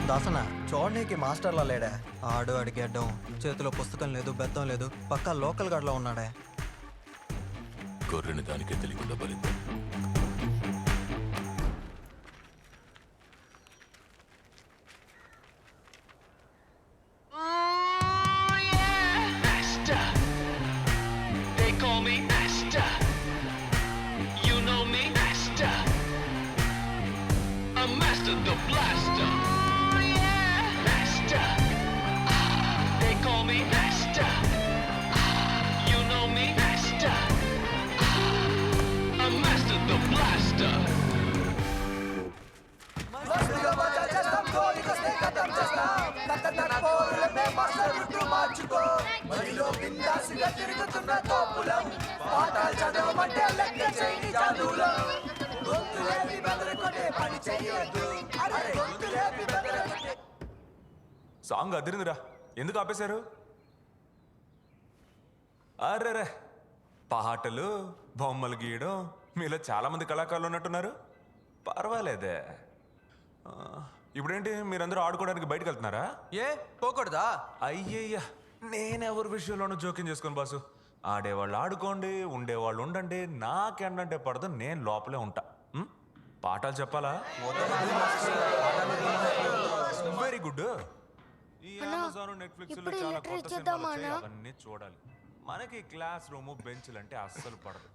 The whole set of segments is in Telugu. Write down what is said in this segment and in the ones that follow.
దాసన చూడనీకి మాస్టర్లా లేడా? ఆడు అడిగేడ్డం, చేతిలో పుస్తకం లేదు, బెత్తం లేదు, పక్కా లోకల్ గాడ్లో ఉన్నాడే. గొర్రెని దానికే తెలియకుండా బలిద్దాం. The blaster, oh yeah, master. They call me master. You know me, master. I'm master, the blaster. Song అదిరిందిరా, ఎందుకు ఆపేశారు? అరేరే, పాటలు బొమ్మలు గీయడం మీలో చాలా మంది కళాకారులు ఉన్నట్టున్నారు. పర్వాలేదే. ఇప్పుడేంటి మీరందరూ ఆడుకోవడానికి బయటకు వెళ్తున్నారా? ఏ పోకూడదా? అయ్యయ్యా, నేనెవరి విషయంలోనూ జోక్యం చేసుకోను బాసు. ఆడేవాళ్ళు ఆడుకోండి, ఉండేవాళ్ళు ఉండండి. నాకేంటంటే పడదు, నేను లోపలే ఉంటా. పాఠాలు చెప్పాలా? Very good. ఈ అమెజాన్, నెట్ఫ్లిక్స్ లో చాలా కొత్త సినిమాలు వచ్చాయి, అవన్నీ చూడాలి. మనకి క్లాస్ రూమ్ బెంచ్లు అంటే అస్సలు పడదు.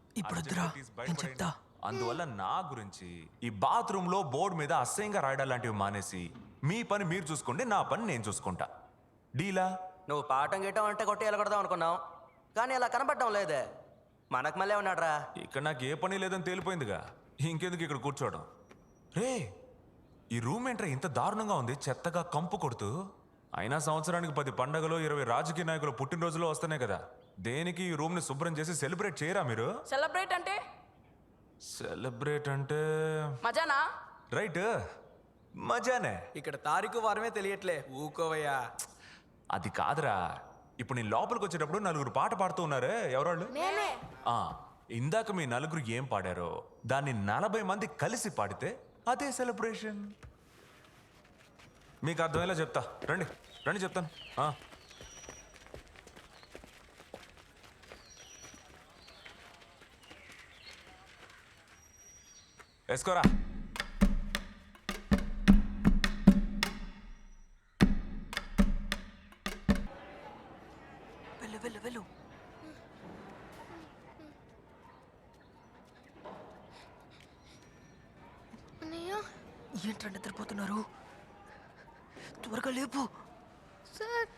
అందువల్ల నా గురించి ఈ బాత్రూమ్ లో బోర్డు మీద అసహ్యంగా రాయడం లాంటివి మానేసి మీ పని మీరు చూసుకోండి, నా పని నేను చూసుకుంటా. డీలా? నువ్వు పాఠం గీయటం అంటే కొట్టి వెళ్ళగొడదాం అనుకున్నావు, కానీ అలా కనపడటం లేదే. మనకు మళ్ళీ ఉన్నాడ్రా. ఇక్కడ నాకు ఏ పని లేదని తేలిపోయిందిగా, ఇంకెందుకు ఇక్కడ కూర్చోవడం? రే, ఈ రూమ్ ఏంట్రా ఇంత దారుణంగా ఉంది, చెత్తగా కంపు కొడుతూ. అయినా సంవత్సరానికి 10 పండగలు, 20 రాజకీయ నాయకులు పుట్టినరోజులు వస్తున్నాయి కదా, దేనికి ఈ రూమ్ ని శుభ్రం చేసి సెలబ్రేట్ చేయరా మీరు? సెలబ్రేట్ అంటే మజానా? రైట్, మజానే. ఇక్కడ తారీఖు వారమే తెలియట్లే, ఊకోవయ్యా. అది కాదురా, ఇప్పుడు నేను లోపలికి వచ్చేటప్పుడు 4 పాట పాడుతూ ఉన్నారే, ఎవరాళ్ళు? ఇందాక మీ 4 ఏం పాడారో దాన్ని 40 మంది కలిసి పాడితే అదే సెలబ్రేషన్. మీకు అర్థమయ్యేలా చెప్తా, రండి రండి చెప్తాను. వేసుకోరా. వెళ్ళు వెళ్ళు వెళ్ళు. ఏంట్రా నిద్రపోతున్నారు? త్వరగా లేపు. సార్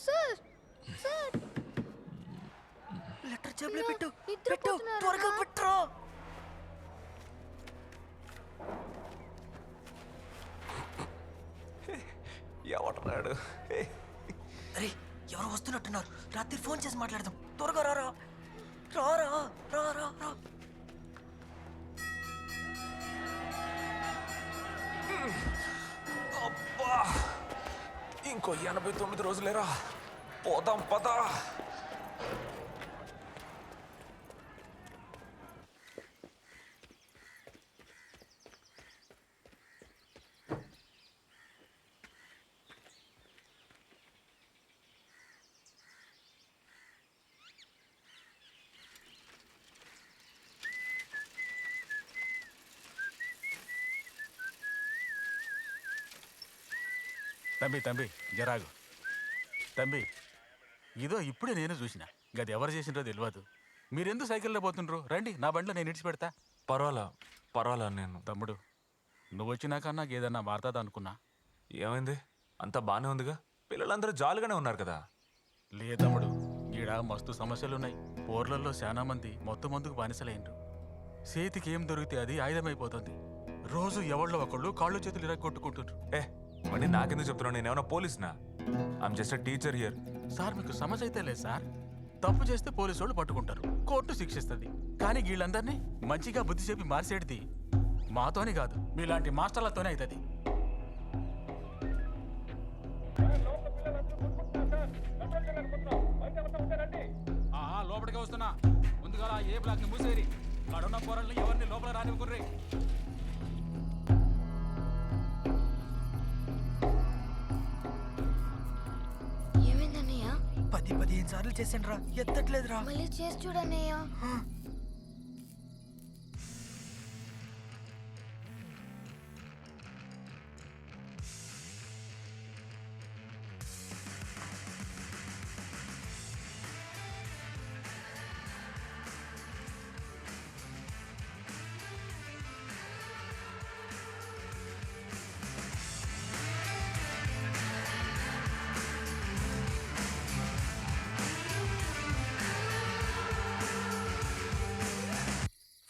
సార్ సార్, లెటర్ జేబులో పెట్టు పెట్టు, త్వరగా పెట్టు. ఎవడన్నాడు? అరే, ఎవరు వస్తున్నట్టున్నారు. రాత్రి ఫోన్ చేసి మాట్లాడదాం. త్వరగా రారా రారా రా రా రా. అబ్బా, ఇంకో 89 రోజులేరా, పోదాం పదా. తంబి జరాగు. తంబి, ఇదో ఇప్పుడే నేను చూసిన, గది ఎవరు చేసినో తెలియదు. మీరెందుకు సైకిల్లో పోతుండ్రు? రండి, నా బండిలో నేను ఇడిచి పెడతా. పర్వాలా నేను. తమ్ముడు, నువ్వు వచ్చినాక నాకు ఏదన్నా మారుతుంది అనుకున్నా. ఏమైంది? అంతా బానే ఉందిగా, పిల్లలందరూ జాలీగానే ఉన్నారు కదా. లే తమ్ముడు, ఈడ మస్తు సమస్యలున్నాయి. పోర్లల్లో చాలా మంది మొత్తం మందుకు బానిసలైండ్రు. చేతికి ఏం దొరికితే అది ఆయుధమైపోతుంది. రోజు ఎవళ్ళో ఒకళ్ళు కాళ్ళు చేతులు ఇరగొట్టుకుంటుండ్రు. మళ్ళీ నాకెందుకు చెప్తున్నావు? నేనేమన్నా పోలీసునా? I'm just teacher here. Sir, మీకు సమస్య అయితే లేదు సార్. తప్పు చేస్తే పోలీసు వాళ్ళు పట్టుకుంటారు, కోర్టు శిక్షిస్తుంది. కానీ వీళ్ళందరినీ మంచిగా బుద్ధి చెప్పి మార్చేటిది మాతోనే కాదు, మీలాంటి మాస్టర్లతోనే అవుతుంది. లోపలికి వస్తున్నా, ముందుగా ఏ బ్లాక్ ని మూసేరి. అడున్న పోరాళ్ళని ఎవరిని లోపల రానివ్వకుర్రీ. సార్లు చేసాను రా, ఎత్తట్లేదురా. మళ్ళీ చేసి చూడన్నయ్య.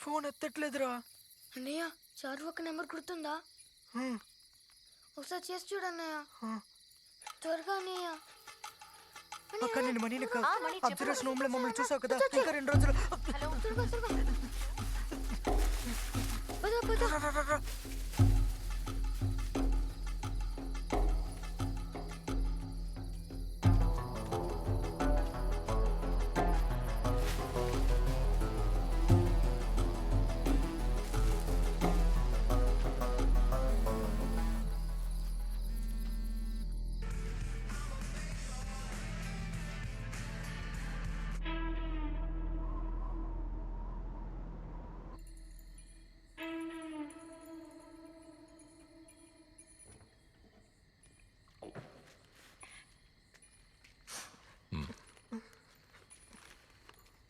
ఫోన్ ఎత్తట్లేదురా. అన్నయ్య చారు ఒక నెంబర్ గుర్తుందా? ఒకసారి చేసి చూడన్నయ్య. త్వరగా అన్నయ్య. అక్క నేను మనీని అబ్జర్వేషన్ రూమ్ లో మమ్మల్ని చూసావు కదా, ఇంకా 2 రోజులు. త్వరగా త్వరగా పద పద.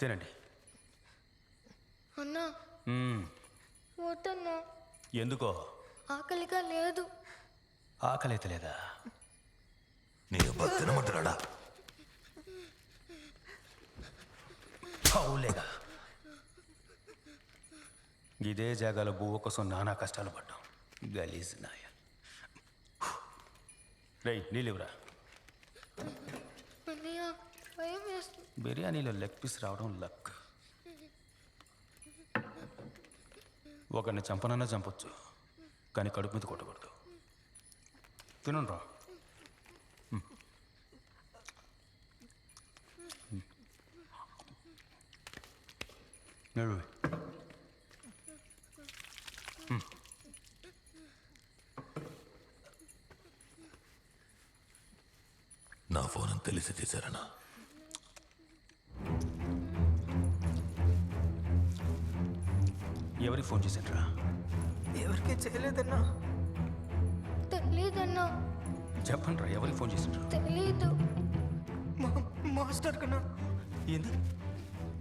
తినండి. అన్నా వద్దన్నా, ఎందుకో? ఆకలిగా లేదు. ఆకలి అయితే లేదా? నేను తినమంటున్నాడా? అవులేగా. ఇదే జాగాలో బువ్వ కోసం నానా కష్టాలు పడ్డాం. గలీజ్ నాయ. రేయ్ నీళ్ళివరా. అన్నయ్య భయం వేస్తుంది. బిర్యానీలో లెగ్ పీస్ రావడం లక్. ఒకరిని చంపనన్నా చంపొచ్చు, కానీ కడుపు మీద కొట్టకూడదు. తినండి రా. నా ఫోన్ అని తెలిసి తీశారనా? ఎవరికి ఫోన్ చేశాడ్రా? ఎవరికి చేయలేదన్నా. తెలీదన్నా. చెప్పండి రా, ఎవరికి ఫోన్ చేసిండ్రు? తెలీదు. మాస్టర్ కన్నా ఏంది?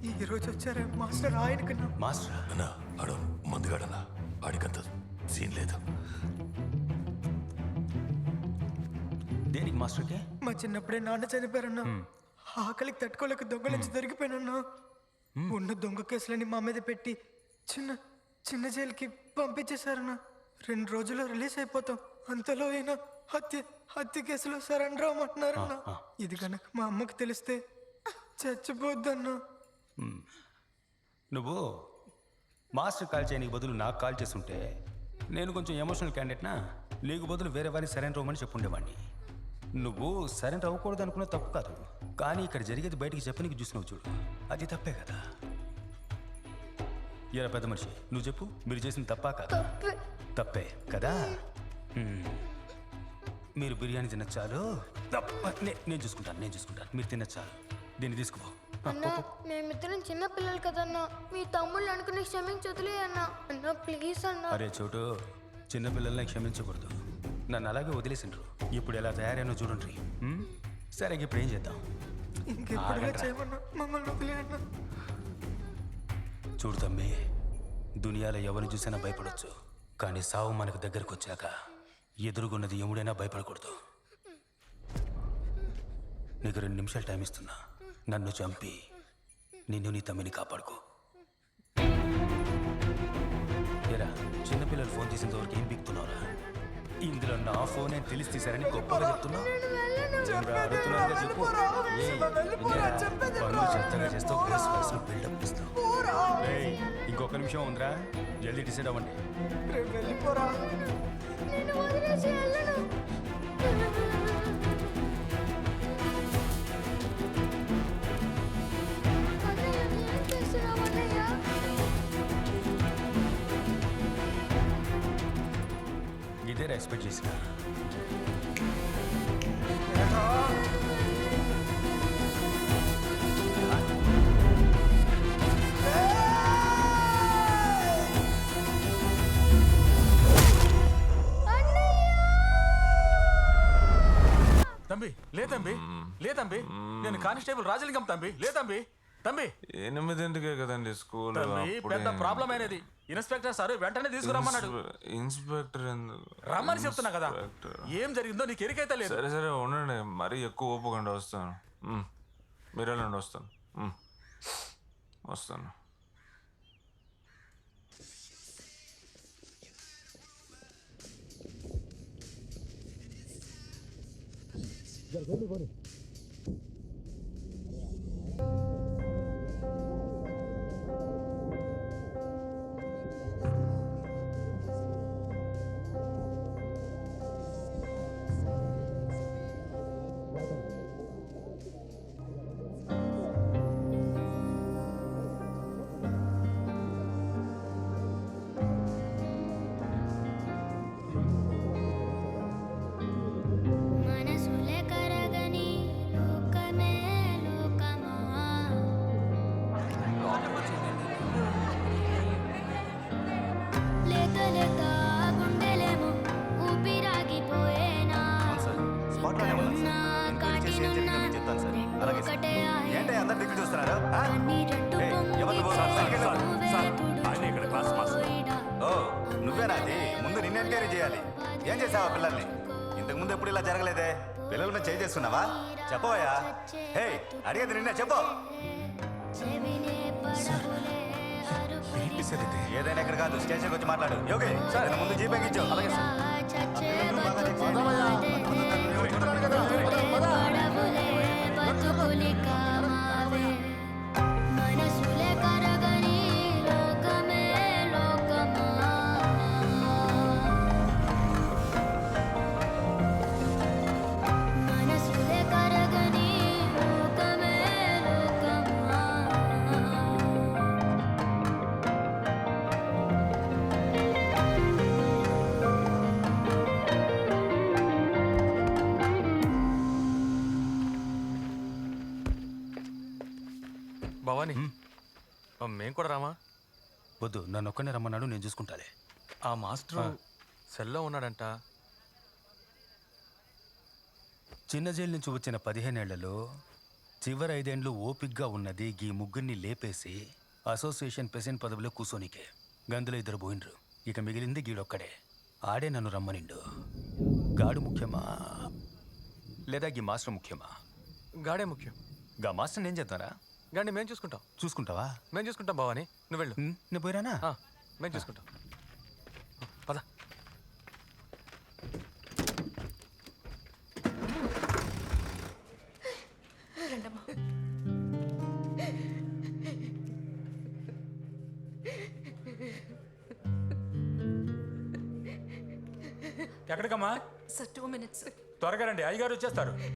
ఈ రోజు వచ్చారే మాస్టర్, ఆయన కన్నా. మాస్టరా? అన్నా ఆడు మందుగాడన్నా, ఆడికంత సీన్ లేదు. దేనికి మాస్టర్కే? మా చిన్నప్పుడే నాన్న చనిపోయారన్నా. ఆకలికి తట్టుకోలేక దొంగల నుంచి దొరికిపోయానన్నా. ఉన్న దొంగ కేసులని మా మీద పెట్టి చిన్న చిన్న జైలుకి పంపించేశారన్నా. 2 రోజుల్లో రిలీజ్ అయిపోతాం. అంతలో అయినా హత్య కేసులో సరెండర్ అవ్వమంటున్నారన్నా. ఇది కనుక మా అమ్మకి తెలిస్తే చచ్చిపోద్దన్నా. నువ్వు మాస్టర్ కాల్ చేయడానికి బదులు నాకు కాల్ చేస్తుంటే నేను కొంచెం ఎమోషనల్ క్యాండిడేట్నా, నీకు బదులు వేరే వారిని సరెండర్ అవ్వమని చెప్పుండేవాడిని. నువ్వు సరెండర్ అవ్వకూడదు అనుకున్న తప్పు కాదు, కానీ ఇక్కడ జరిగేది బయటికి చెప్పనీకి చూసినావు చూడు, అది తప్పే కదా. ఎరా పెద్ద మనిషి, నువ్వు చెప్పు, మీరు చేసిన తప్పా కాదా? తప్పే కదా. మీరు బిర్యానీ తినచ్చాలు. నేను చూసుకుంటాను, మీరు తినచ్చాలు. దీన్ని తీసుకుపో. అన్నా మేమిద్దరం చిన్న పిల్లలు కదన్నా, మీ తమ్ముళ్ళు అనుకుని క్షమించి వదిలే అన్నా. అన్నా ప్లీజ్ అన్నా. అరే చోటు, చిన్నపిల్లల్ని క్షమించకూడదు. నన్ను అలాగే వదిలేసిండ్రు. ఇప్పుడు ఎలా తయారైనా చూడండి. సరే ఇప్పుడు ఏం చేద్దాం? ఇంకెప్పుడు చేయమన్నా, మమ్మల్ని వదిలేయన్నా. చూడు తమ్మి, దునియాలో ఎవరిని చూసినా భయపడొచ్చు, కానీ సావు మనకు దగ్గరకు వచ్చాక ఎదురుగున్నది ఎముడైనా భయపడకూడదు. నీకు 2 నిమిషాలు టైం ఇస్తున్నా. నన్ను చంపి నిన్ను నీ తమ్మిని కాపాడుకో. ఏరా, చిన్నపిల్లలు ఫోన్ చేసేంత వరకు ఏం బిగుతున్నావురా? ఇందులో నా ఫోన్ అని తెలిసి తీశారని గొప్పగా చెప్తున్నా. చెప్పు, పనులు చెత్తగా చేస్తావు, బిల్డప్ ఇస్తావు. ఇంకొక నిమిషం ఉందిరా, జల్దీ డిసైడ్ అవ్వండి. వెళ్ళిపోరా. నేను వదిలేసి వెళ్ళను. అన్నయ్య ఏం చేస్తున్నావు అన్నయ్య? ఇదే ఎక్స్పెక్ట్ చేసిన. తంబి లే తంబి లే తంబి నేను కానిస్టేబుల్ రాజలింగం తంబి లే తంబి తంబి 8కే కదండి స్కూల్ తంబి పెద్ద ప్రాబ్లం అయినది ఇన్స్పెక్టర్ సార్ వెంటనే తీసుకురమ్మన్నాడు ఇన్స్పెక్టర్ రమ్మని చెప్తున్నా కదా ఏం జరిగిందో నీకు ఎరికైతే లేదు సరే సరే ఉండండి మరీ ఎక్కువ ఓపుకుండా వస్తాను మీరు వెళ్ళండి వస్తాను వస్తాను మనసులే కరగని లోకమే లోకమా లేత లేత గుండెలేమో ఊపిరాగిపోయేనా కరుణ కాటినున్న ఒకటే ఏంటి అందరు దిక్కు చూస్తున్నారు అన్ని రెండు ఓ నువ్వేనా అది ముందు నిన్ను ఎంక్వైరీ చేయాలి ఏం చేసావా పిల్లల్ని ఇంతకు ముందు ఎప్పుడు ఇలా జరగలేదే పిల్లల మీద చేయి చేసుకున్నావా చెప్పవయ్యా హే అడిగేది నిన్నే చెప్పు చెవినే పడవులే అరుపురి ఏదైనా ఇక్కడ కాదు స్టేషన్కి వచ్చి మాట్లాడు యోగి సార్ ముందు జీప్ ఎక్కించు అలాగే పడవులే బతుకులి కామావే మనసులే కరగని లోకమే లోకమా మనసులే కరగని లోకమే లోకమా భవాని మేం కూడా రామా వద్దు నన్ను ఒక్కనే రమ్మన్నాడు, నేను చూసుకుంటాలే. ఆ మాస్టర్ సెల్లో ఉన్నాడంట. చిన్న జైలు నుంచి వచ్చిన 15 ఏళ్లలో చివరి 5 ఏళ్ళు ఓపిగ్గా ఉన్నది ఈ ముగ్గురిని లేపేసి అసోసియేషన్ ప్రెసిడెంట్ పదవిలో కూసోనికే. గందులో 2 పోయినరు, ఇక మిగిలింది గీడొక్కడే. ఆడే నన్ను రమ్మనిండు. గాడు ముఖ్యమా లేదా గీ మాస్టర్ ముఖ్యమా? గాడే ముఖ్యం. గా మాస్టర్ ఏం చేద్దారా? గాడిని మేము చూసుకుంటాం. చూసుకుంటావా? మేము చూసుకుంటాం భవాని, నువ్వు వెళ్ళు. నేను పోయిరానా? మేము చూసుకుంటాం. పద. ఎక్కడికమ్మా? Sir 2 minutes. త్వరగా రండి, అయ్యగారు వచ్చేస్తారు.